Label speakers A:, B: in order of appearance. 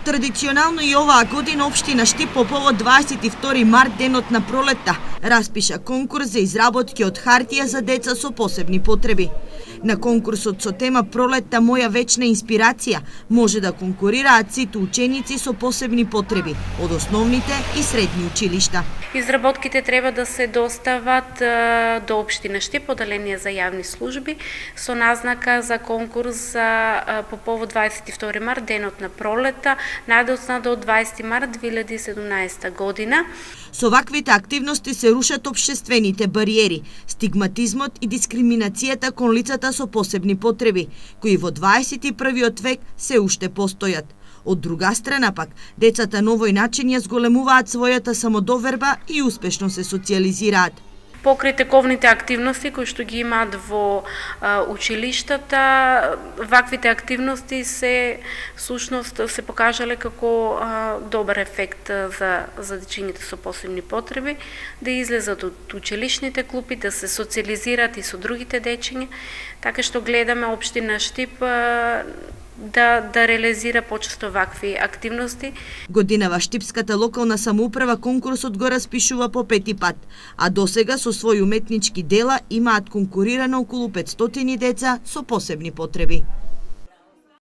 A: Традиционално и оваа година општина Штип по повод 22 март, денот на пролетта, распиша конкурс за изработки од хартија за деца со посебни потреби. На конкурсот со тема Пролетта моја вечна инспирација може да конкурираат сите ученици со посебни потреби од основните и средни училишта.
B: Изработките треба да се достават до општина Штип, оделение за јавни служби, со назнака за конкурс по повод 22 март, денот на пролетта, најдоцна до 20 март 2017 година.
A: Со ваквите активности се рушат општествените бариери, стигматизмот и дискриминацијата кон лицата со посебни потреби, кои во 21 век се уште постојат. Од друга страна пак, децата на овој начин ја зголемуваат својата самодоверба и успешно се социјализираат.
B: Покрај тековните активности кои што ги имаат во училиштата, ваквите активности всушност се покажале како добар ефект за дечињата со посебни потреби, да излезат од училишните клупи, да се социјализираат и со другите дечиња, така што гледаме општина Штип да реализира почесто вакви активности.
A: Годинава Штипската локална самоуправа конкурсот го распишува по 5 пат, а досега со своји уметнички дела имаат конкурирано околу 500 деца со посебни потреби.